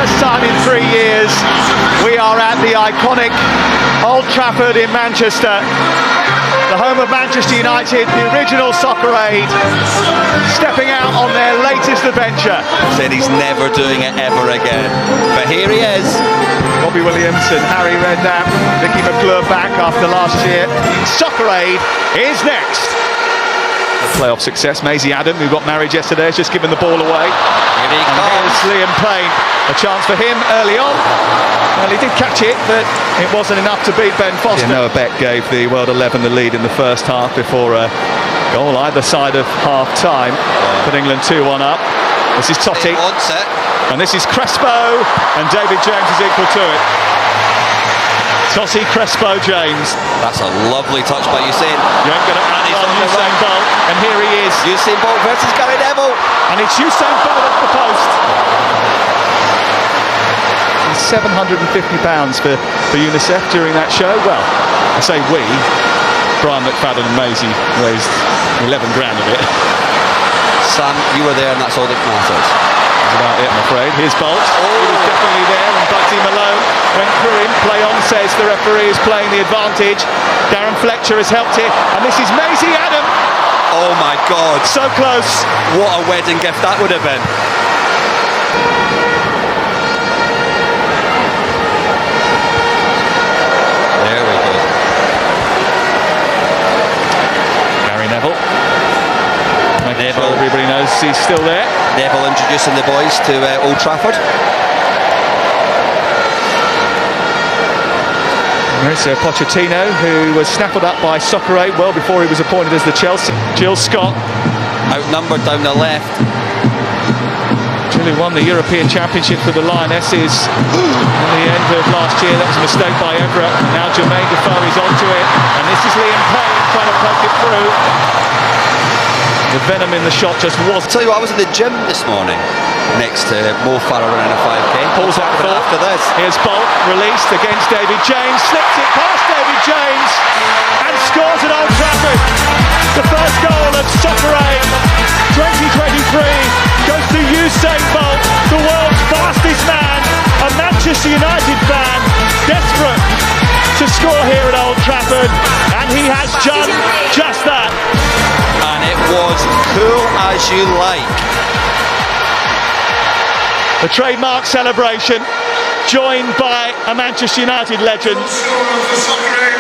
first time in 3 years, we are at the iconic Old Trafford in Manchester, the home of Manchester United, the original Soccer Aid, stepping out on their latest adventure. Said he's never doing it ever again, but here he is. Robbie Williams and Harry Redknapp, Nicky McClure back after last year. Soccer Aid is next. Playoff success. Maisie Adam, who got married yesterday, has just given the ball away. Here he comes. Here's Liam Payne. A chance for him early on. Well, he did catch it, but it wasn't enough to beat Ben Foster. Noah Beck gave the World 11 the lead in the first half before a goal either side of half-time. Put England 2-1 up. This is Totti. And this is Crespo. And David James is equal to it. Totti, Crespo, James. That's a lovely touch by Usain. You ain't going to outrun Usain Bolt. And here he is. Usain Bolt versus Gary Neville. And it's Usain Bolt off the post. £750 for Unicef during that show. Well, I say we. Brian McFadden and Maisie raised 11 grand of it. Sam, you were there and that's all that matters. That's about it, I'm afraid. Here's Bolt. He was definitely there, and Bugsy Malone went through him. Play on, says the referee is playing the advantage. Darren Fletcher has helped here, and this is Maisie Adam. Oh my God. So close. What a wedding gift that would have been. There we go. Gary Neville. Everybody knows he's still there. Neville introducing the boys to Old Trafford. There's Pochettino, who was snaffled up by Soccer Aid well before he was appointed as the Chelsea. Jill Scott. Outnumbered down the left. Jill, who won the European Championship for the Lionesses in the end of last year. That was a mistake by Everett. Now Jermaine Defoe is onto it. And this is Liam Payne trying to poke it through. The venom in the shot just was. I'll tell you what, I was at the gym this morning next to Mo Farah running a 5k. Pulls out the ball after this. Here's Bolt released against David James, slips it past David James and scores at Old Trafford. The first goal of Soccer Aid 2023 goes to Usain Bolt, the world's fastest man, a Manchester United fan, desperate to score here at Old Trafford, and he has done just that. And it was cool as you like. The trademark celebration, joined by a Manchester United legend,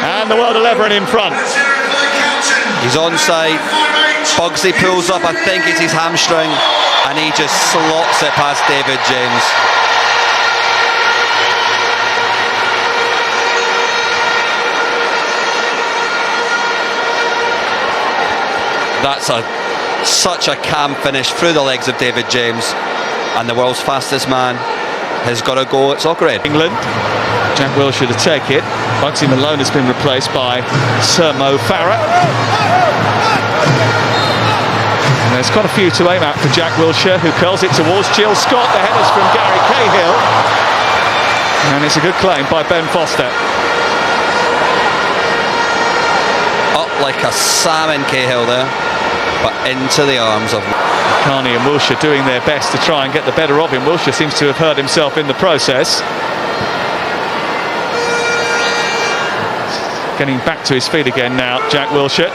and the World 11 in front. He's onside. Bugsy pulls up, I think it's his hamstring, and he just slots it past David James. That's such a calm finish through the legs of David James, and the world's fastest man has got a go at Soccer Aid. England, Jack Wilshere to take it. Bugsy Malone has been replaced by Sir Mo Farah. And there's quite a few to aim at for Jack Wilshere, who curls it towards Jill Scott. The header's from Gary Cahill, and it's a good claim by Ben Foster. Up like a salmon, Cahill there, but into the arms of Carney and Wilshere doing their best to try and get the better of him. Wilshere seems to have hurt himself in the process. Getting back to his feet again now, Jack Wilshere.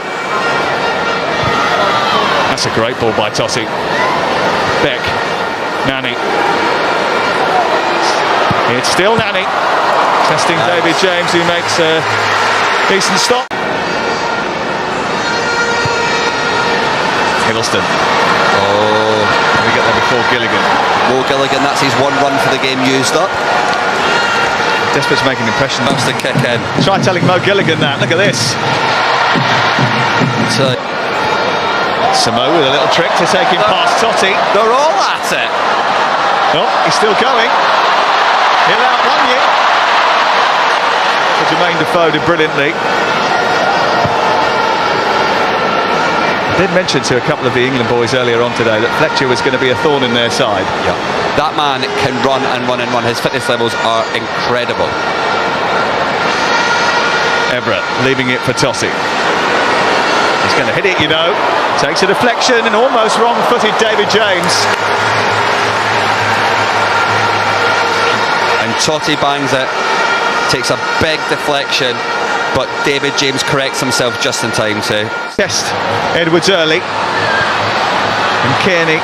That's a great ball by Totti. Beck, Nani. It's still Nani. Testing David James, who makes a decent stop. Hiddleston. oh, We get there before Gilligan. Mo Gilligan, that's his one run for the game used up. Desperate to make an impression. That's the kick in. Try telling Mo Gilligan that. Look at this. So, Samo with a little trick to take him past Totti. they're all at it. Oh, he's still going. He'll outrun you. So Jermaine Defoe did brilliantly. I did mention to a couple of the England boys earlier on today that Fletcher was going to be a thorn in their side. Yeah, that man can run and run and run. His fitness levels are incredible. Everett leaving it for Totti. He's going to hit it, you know. Takes a deflection and almost wrong-footed David James. Totty bangs it, takes a big deflection, but David James corrects himself just in time too. Test Edwards early. And Kearney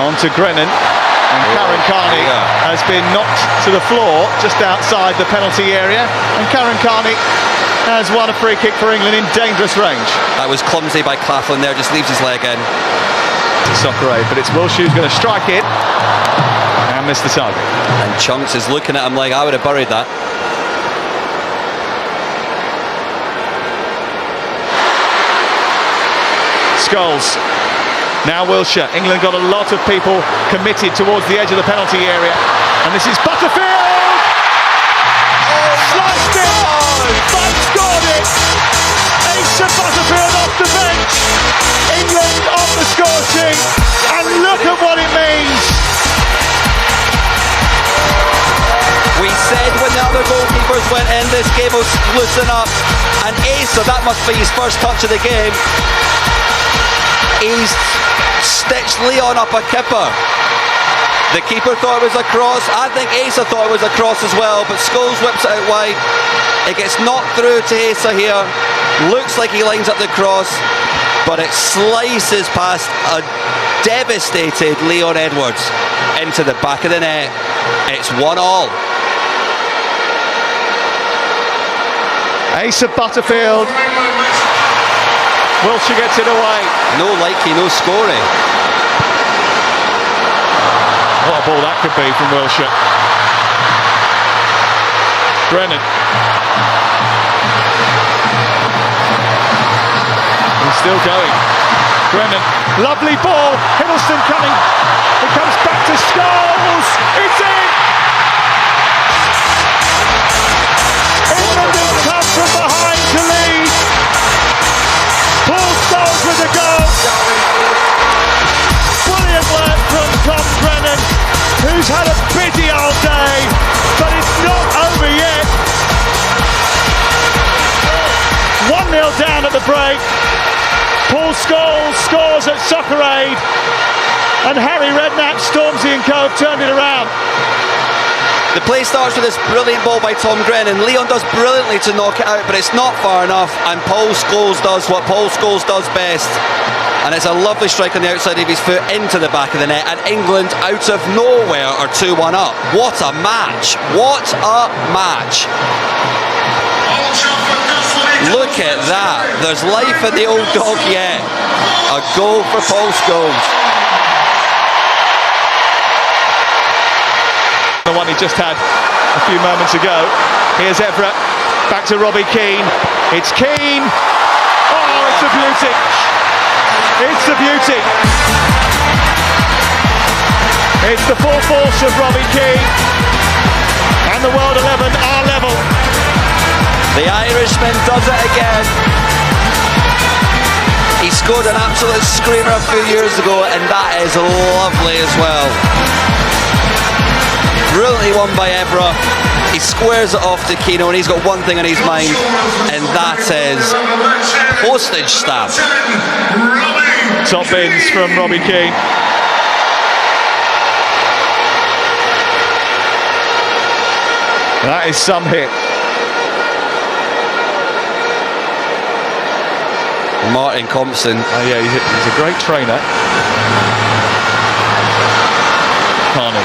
onto Grennan. And Karen Carney has been knocked to the floor just outside the penalty area. And Karen Carney has won a free kick for England in dangerous range. That was clumsy by Claflin there, just leaves his leg in. Soccer Aid, but it's Wilshere who's going to strike it and miss the target. And Chunks is looking at him like, I would have buried that. Scholes. Now Wilshere. England got a lot of people committed towards the edge of the penalty area. And this is Butterfield! Sliced it! But scored it! Asa Butterfield off the bench! England on the score sheet! And look at what it means! We said when the other goalkeepers went in, this game will loosen up. And Asa, that must be his first touch of the game. He's stitched Leon up a kipper. The keeper thought it was a cross. I think Asa thought it was a cross as well, but Scholes whips it out wide. It gets knocked through to Asa here. Looks like he lines up the cross, but it slices past a devastated Leon Edwards into the back of the net. It's 1-1. Asa Butterfield. Wilshere gets it away. No likey, no scoring. What a ball that could be from Wilshere. Brennan. He's still going. Brennan. Lovely ball. Hiddleston coming. It comes back to Scholes. It's in. England has come from behind to lead. Paul Scholes with a goal. Brilliant work from Tom Brennan, who's had a busy old day, but it's not over yet. 1-0 down at the break. Paul Scholes scores at Soccer Aid, and Harry Redknapp, Stormzy and Co have turned it around. The play starts with this brilliant ball by Tom Grennan. Leon does brilliantly to knock it out, but it's not far enough, and Paul Scholes does what Paul Scholes does best. And it's a lovely strike on the outside of his foot into the back of the net, and England out of nowhere are 2-1 up. What a match! What a match! Look at that. There's life in the old dog yet. A goal for Paul Scholes. The one he just had a few moments ago. Here's Evra, back to Robbie Keane. It's Keane. Oh, it's a beauty. It's a beauty. It's the full force of Robbie Keane, and the World 11 are level. The Irishman does it again. He scored an absolute screamer a few years ago, and that is lovely as well. Brilliantly won by Evra. He squares it off to Keno, and he's got one thing on his mind, and that is postage stamp. Top bins from Robbie Keane. That is some hit. Martin Compson. Oh yeah, he's a great trainer. Carney.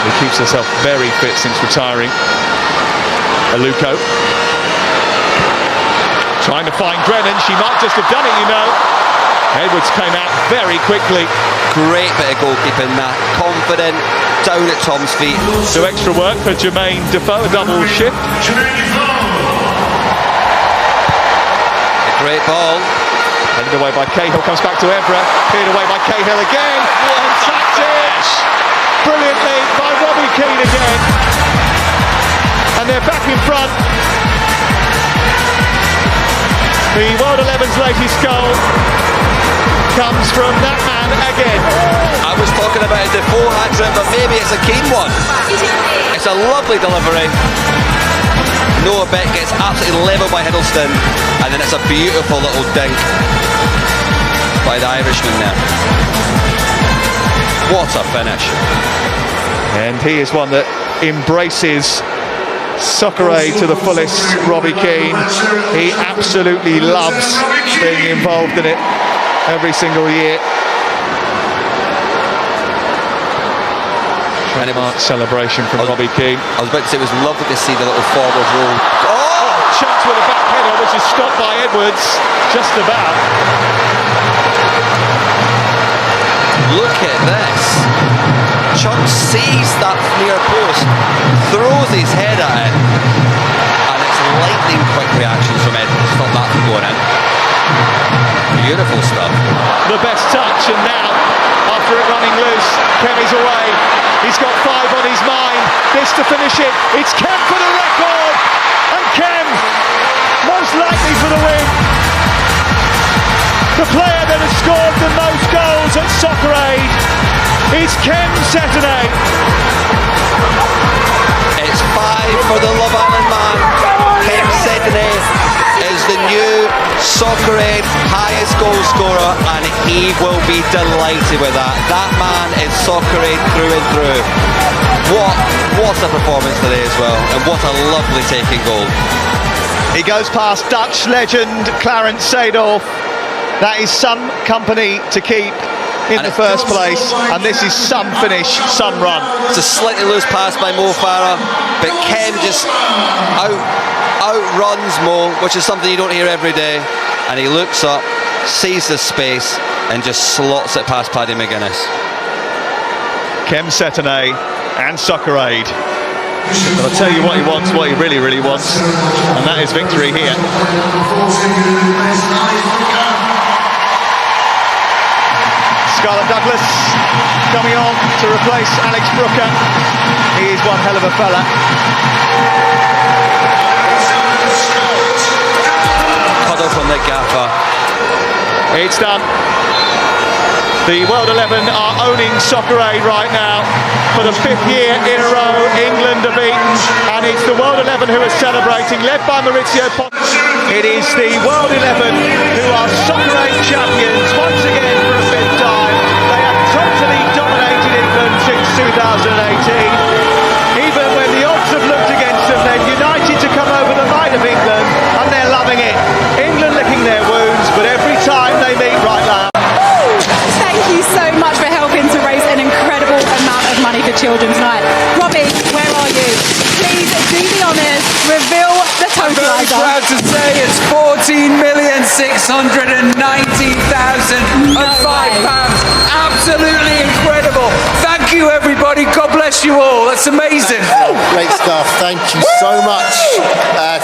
He keeps herself very fit since retiring. Aluko. Trying to find Grennan. She might just have done it, you know. Edwards came out very quickly. Great bit of goalkeeping that. Confident, down at Tom's feet. So extra work for Jermaine Defoe, a double shift. A great ball. Headed away by Cahill, comes back to Evra. Cleared away by Cahill again. One tactics. Brilliantly by Robbie Keane again. And they're back in front. The World 11's latest goal comes from that man again. I was talking about a Defoe hat-trick, but maybe it's a Keane one. It's a lovely delivery. Noah Beck gets absolutely levelled by Hiddleston, and then it's a beautiful little dink by the Irishman there. What a finish. And he is one that embraces Soccer Aid to the fullest, Robbie Keane. He absolutely loves being involved in it every single year. Trademark celebration from Robbie Keane. I was about to say it was lovely to see the little forward roll. Oh, Chunks with a back header, which is stopped by Edwards, just about. Look at this. Chunks sees that near post, throws his head at it, and it's lightning quick reactions from Edwards. Stop that from going in. Beautiful stuff. The best touch, and now, after it running loose, Kemi's away. He's got 5 on his mind. This to finish it. It's Kem for the record, and Kem most likely for the win. The player that has scored the most goals at Soccer Aid is Kem Setonay. It's 5 for the Love Island man. Kem Setonay is the new Soccer Aid highest goal scorer, and he will be delighted with that. That man is Soccer Aid through and through. What a performance today as well, and what a lovely taking goal. He goes past Dutch legend Clarence Seedorf. That is some company to keep in the first place, and this is some finish, some run. It's a slightly loose pass by Mo Farah, but Kem just outruns Mo, which is something you don't hear every day, and he looks up, sees the space, and just slots it past Paddy McGuinness. Kem Setonay and Soccer Aid. But I'll tell you what he wants, what he really, really wants, and that is victory here. Scarlett Douglas coming on to replace Alex Brooker. He is one hell of a fella. Cuddle from the gaffer. It's done. The World 11 are owning Soccer Aid right now. For the 5th year in a row, England are beaten, and it's the World 11 who are celebrating, led by Maurizio Pochettino. It is the World 11 who are Soccer Aid champions once again for a 5th time. They have totally dominated England since 2018. Even when the odds have looked against them, they've united to come over the might of England, and they're loving it. England licking their wounds, but every time they meet right now. Thank you so much for helping to raise an incredible amount of money for Children's Night. Robbie, where are you? Please do the honours, reveal the totaliser. I'm very proud to say it's £14,690,005. Absolutely incredible. Thank you, everybody. God bless you all. That's amazing. Great stuff. Thank you so much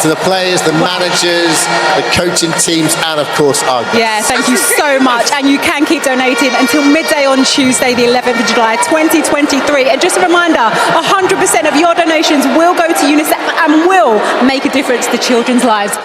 to the players, the managers, the coaching teams, and of course our guests. Yeah, thank you so much. And you can keep donating until midday on Tuesday, the 11th of July, 2023. And just a reminder, 100% of your donations will go to Unicef and will make a difference to children's lives.